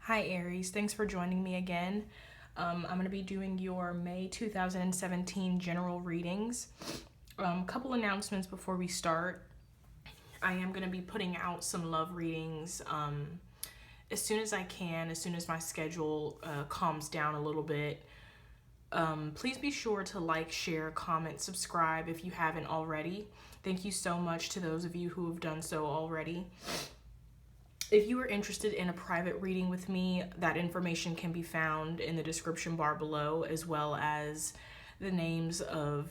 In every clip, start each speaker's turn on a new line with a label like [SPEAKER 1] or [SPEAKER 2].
[SPEAKER 1] Hi Aries, thanks for joining me again. I'm going to be doing your May 2017 general readings. Couple announcements before we start. I am going to be putting out some love readings as soon as I can, as soon as my schedule calms down a little bit. Please be sure to like, share, comment, subscribe if you haven't already. Thank you so much to those of you who have done so already. If you are interested in a private reading with me, that information can be found in the description bar below, as well as the names of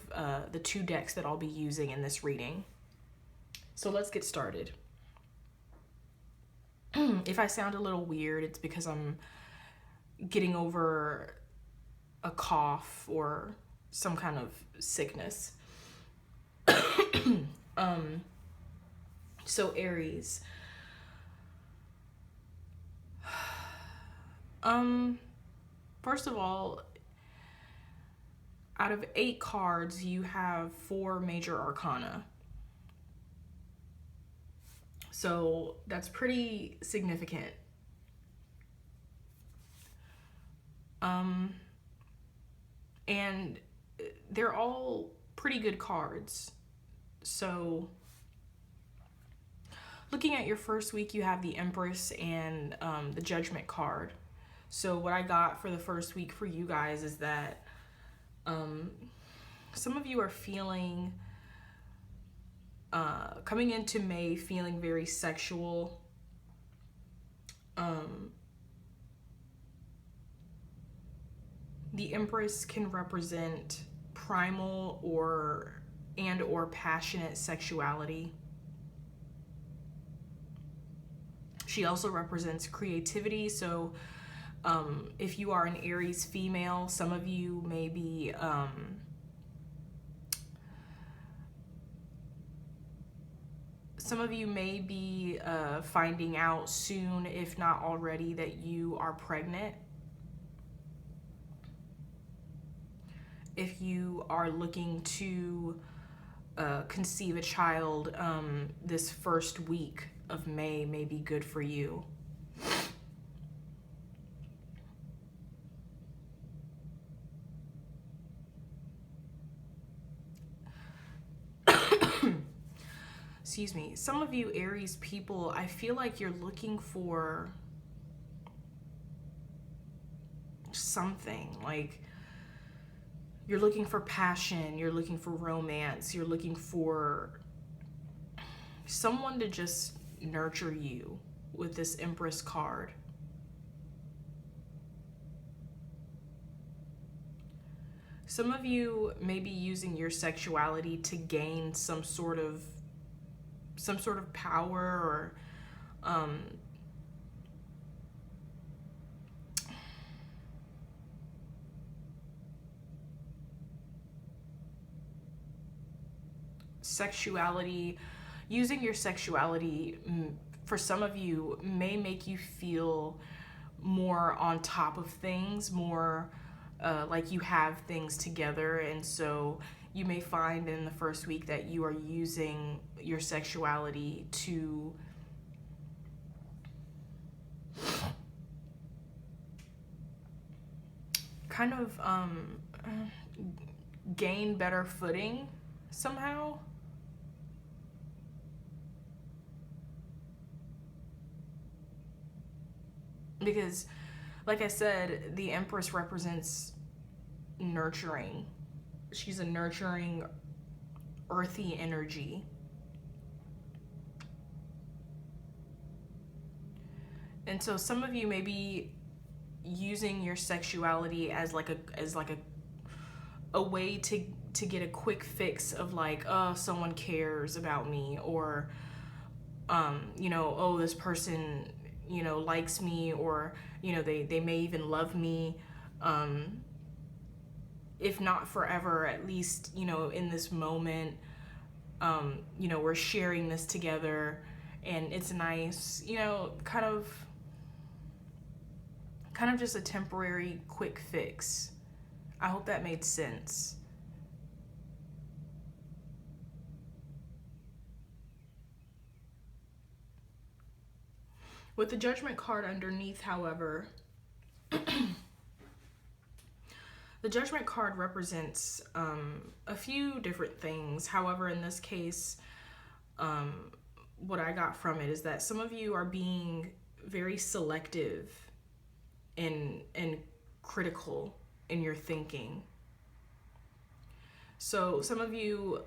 [SPEAKER 1] the two decks that I'll be using in this reading. So let's get started. If I sound a little weird, it's because I'm getting over a cough or some kind of sickness. So Aries. First of all, out of 8 cards, you have 4 major arcana. So that's pretty significant. And they're all pretty good cards. So looking at your first week, you have the Empress and the Judgment card. So what I got for the first week for you guys is that some of you are feeling, coming into May, feeling very sexual. The Empress can represent primal or passionate sexuality. She also represents creativity. So if you are an Aries female, some of you may be finding out soon, if not already, that you are pregnant. If you are looking to conceive a child, this first week of May may be good for you. Excuse me. Some of you Aries people, I feel like you're looking for something. Like, you're looking for passion, you're looking for romance, you're looking for someone to just nurture you with this Empress card. Some of you may be using your sexuality to gain some sort of power or sexuality. Using your sexuality for some of you may make you feel more on top of things, more like you have things together. And so you may find in the first week that you are using your sexuality to kind of gain better footing somehow. Because, like I said, the Empress represents nurturing. She's a nurturing, earthy energy. And so some of you may be using your sexuality as like a way to get a quick fix of like, oh, someone cares about me, or oh, this person likes me, or they may even love me, if not forever, at least in this moment. We're sharing this together and it's nice, kind of just a temporary quick fix. I hope that made sense. With the Judgment card underneath, however, the Judgment card represents a few different things. However, in this case, what I got from it is that some of you are being very selective and critical in your thinking. So some of you,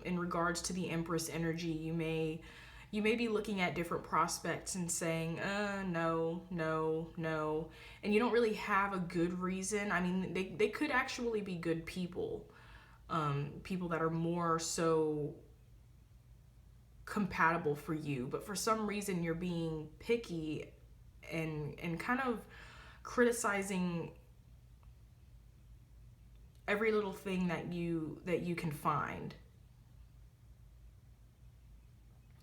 [SPEAKER 1] in regards to the Empress energy, you may be looking at different prospects and saying, no, no, no. And you don't really have a good reason. I mean, they could actually be good people. People that are more so compatible for you. But for some reason, you're being picky and kind of criticizing every little thing that you can find.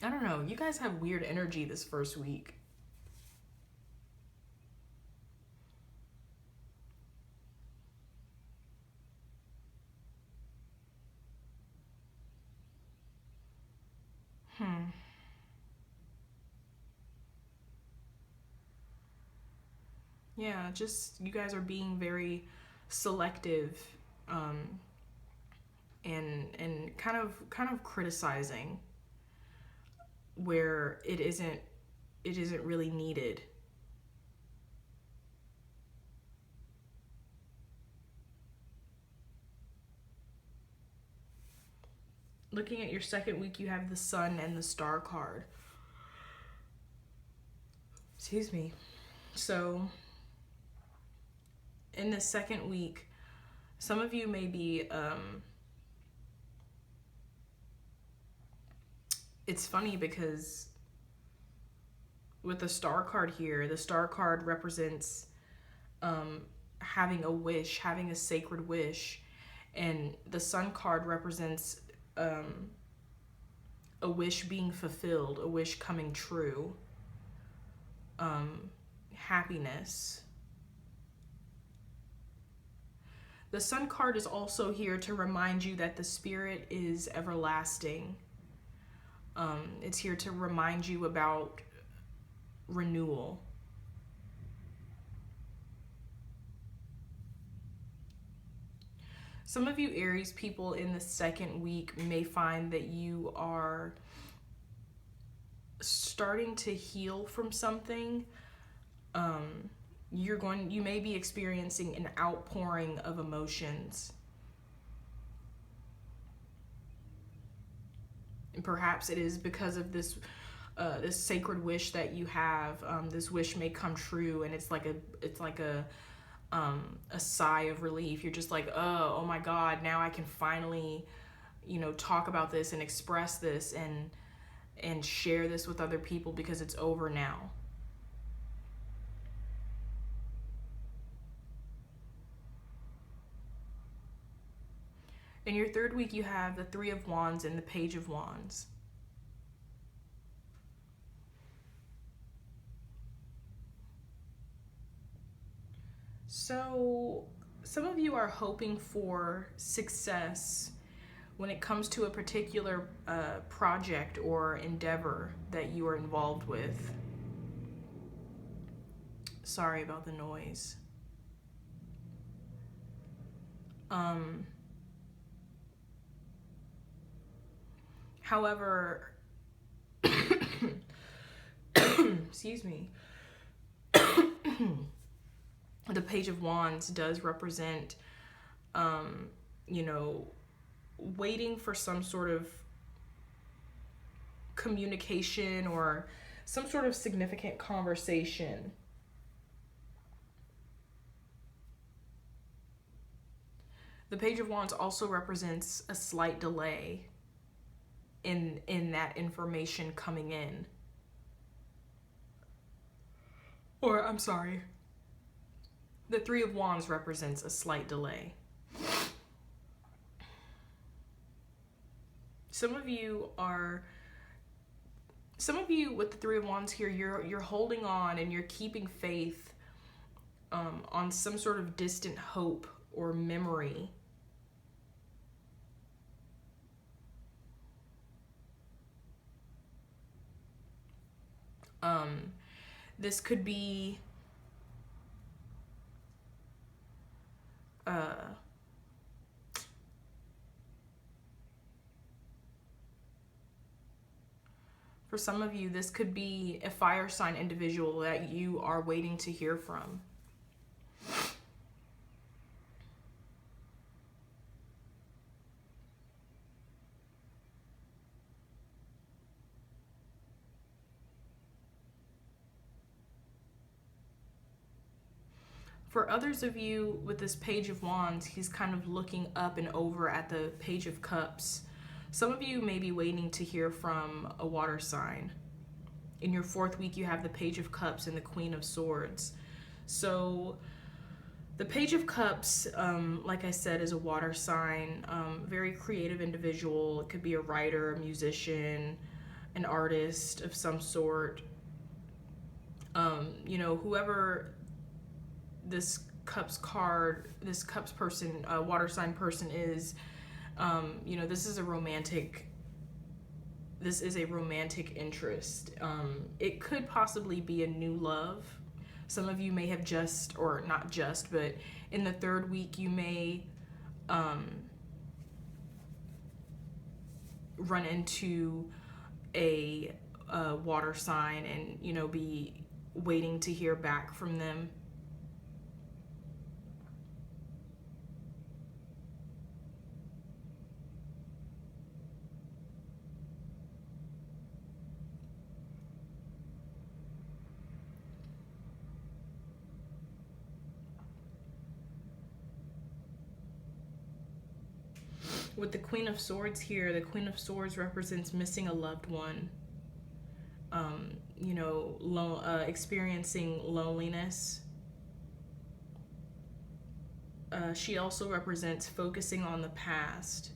[SPEAKER 1] I don't know. You guys have weird energy this first week. Yeah, just you guys are being very selective, and kind of criticizing where it isn't really needed. Looking at your second week, you have the Sun and the Star card. Excuse me. So in the second week, some of you may be, it's funny because with the Star card here, the Star card represents having a wish, having a sacred wish, and the Sun card represents a wish being fulfilled, a wish coming true, happiness. The Sun card is also here to remind you that the spirit is everlasting. It's here to remind you about renewal. Some of you Aries people in the second week may find that you are starting to heal from something. You may be experiencing an outpouring of emotions. And perhaps it is because of this sacred wish that you have. This wish may come true, and it's like a sigh of relief. You're just like, oh my God, now I can finally, talk about this and express this and share this with other people because it's over now. In your third week, you have the Three of Wands and the Page of Wands. So some of you are hoping for success when it comes to a particular project or endeavor that you are involved with. Sorry about the noise. However, excuse me, the Page of Wands does represent, waiting for some sort of communication or some sort of significant conversation. The Page of Wands also represents a slight delay in that information coming in. Or, I'm sorry, the Three of Wands represents a slight delay. Some of you with the Three of Wands here, you're holding on and you're keeping faith on some sort of distant hope or memory. This could be for some of you, this could be a fire sign individual that you are waiting to hear from. For others of you with this Page of Wands, he's kind of looking up and over at the Page of Cups. Some of you may be waiting to hear from a water sign. In your 4th week, you have the Page of Cups and the Queen of Swords. So the Page of Cups, like I said, is a water sign, very creative individual. It could be a writer, a musician, an artist of some sort. You know, whoever this Cups person, water sign person is, you know, this is a romantic interest. It could possibly be a new love. Some of you may have just, or not just, but in the 3rd week you may run into a water sign and, you know, be waiting to hear back from them. With the Queen of Swords here, the Queen of Swords represents missing a loved one. You know, experiencing loneliness. She also represents focusing on the past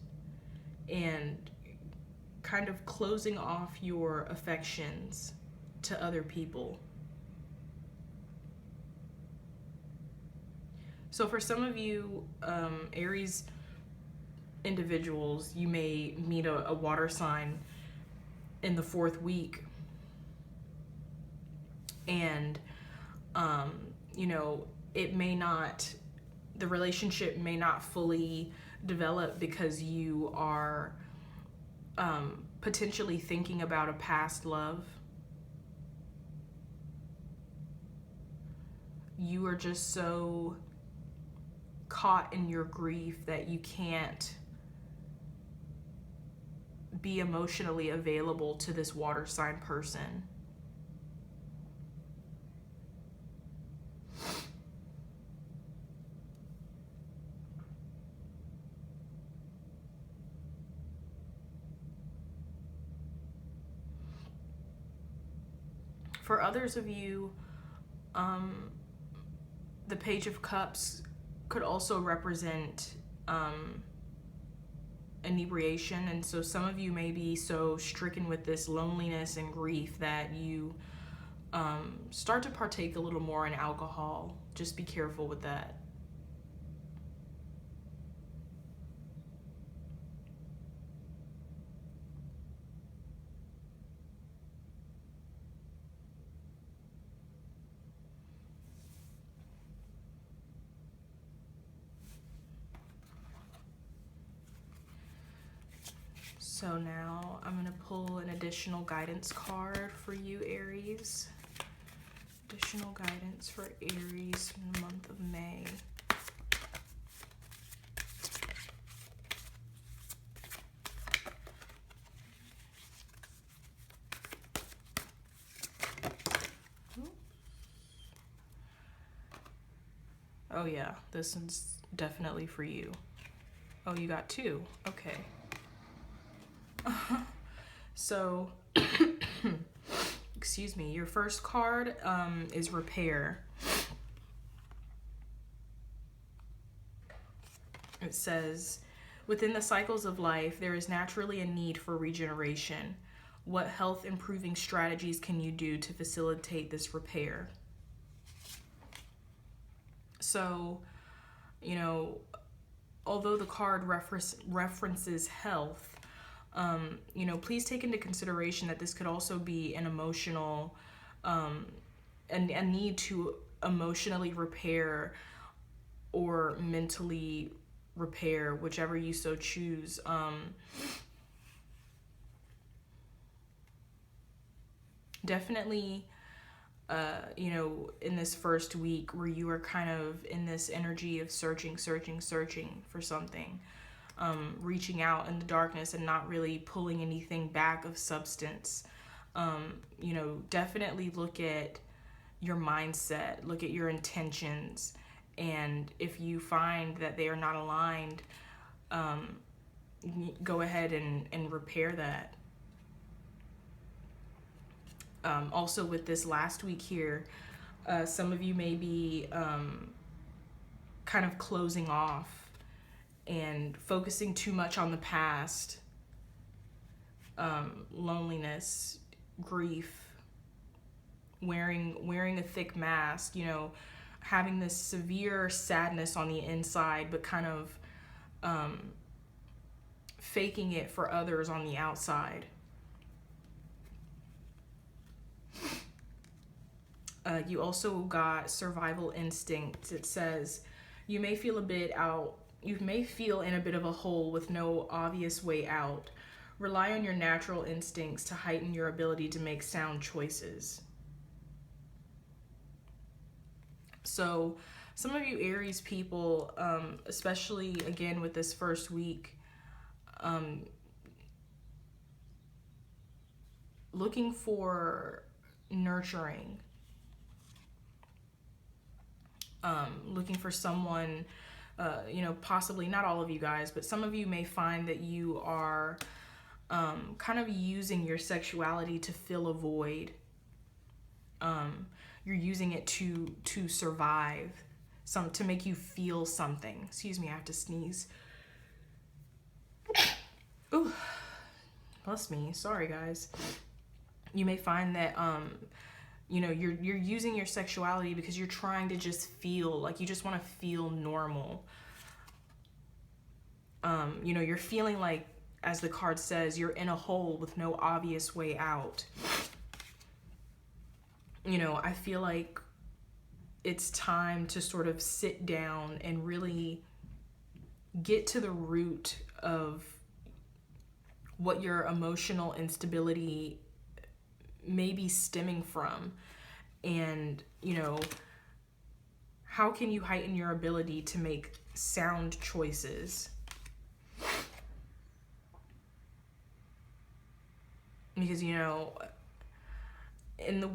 [SPEAKER 1] and kind of closing off your affections to other people. So for some of you, Aries individuals, you may meet a water sign in the 4th week, and you know, the relationship may not fully develop because you are potentially thinking about a past love. You are just so caught in your grief that you can't be emotionally available to this water sign person. For others of you, the Page of Cups could also represent inebriation, and so some of you may be so stricken with this loneliness and grief that you start to partake a little more in alcohol. Just be careful with that. So now I'm going to pull an additional guidance card for you, Aries. Additional guidance for Aries in the month of May. Oh yeah, this one's definitely for you. Oh, you got 2. Okay. So, excuse me, your first card is Repair. It says, within the cycles of life, there is naturally a need for regeneration. What health improving strategies can you do to facilitate this repair? So, you know, although the card references health, you know, please take into consideration that this could also be an emotional a need to emotionally repair or mentally repair, whichever you so choose. Definitely, you know, in this first week where you are kind of in this energy of searching for something, reaching out in the darkness and not really pulling anything back of substance. You know, definitely look at your mindset, look at your intentions, and if you find that they are not aligned, go ahead and repair that. Also, with this last week here, some of you may be kind of closing off and focusing too much on the past, loneliness, grief, wearing a thick mask, you know, having this severe sadness on the inside, but kind of faking it for others on the outside. You also got survival instinct. It says you may feel in a bit of a hole with no obvious way out. Rely on your natural instincts to heighten your ability to make sound choices. So some of you Aries people, especially again with this first week, looking for nurturing, looking for someone, you know, possibly not all of you guys, but some of you may find that you are kind of using your sexuality to fill a void. You're using it to survive, to make you feel something. Excuse me, I have to sneeze. Ooh, bless me. Sorry, guys. You may find that you know, you're using your sexuality because you're trying to just feel like you just want to feel normal. You know, you're feeling like, as the card says, you're in a hole with no obvious way out. You know, I feel like it's time to sort of sit down and really get to the root of what your emotional instability may be stemming from. And, you know, how can you heighten your ability to make sound choices? Because, you know, in the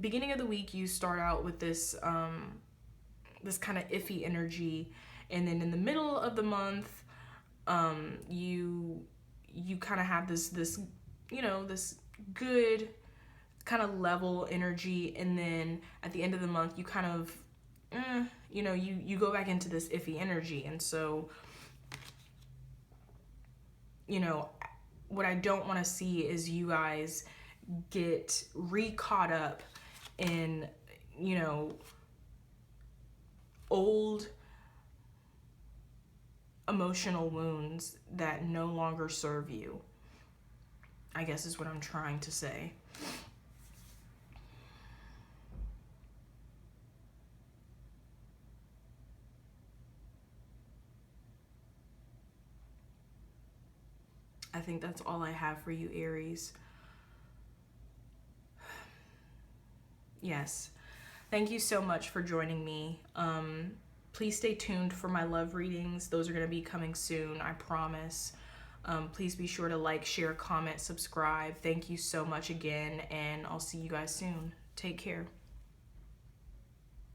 [SPEAKER 1] beginning of the week, you start out with this this kind of iffy energy, and then in the middle of the month, you kind of have this you know, this good kind of level energy, and then at the end of the month, you kind of you know, you go back into this iffy energy. And so, you know, what I don't want to see is you guys get caught up in, you know, old emotional wounds that no longer serve you, I guess is what I'm trying to say. I think that's all I have for you, Aries. Yes. Thank you so much for joining me. Please stay tuned for my love readings. Those are going to be coming soon, I promise. Please be sure to like, share, comment, subscribe. Thank you so much again, and I'll see you guys soon. Take care.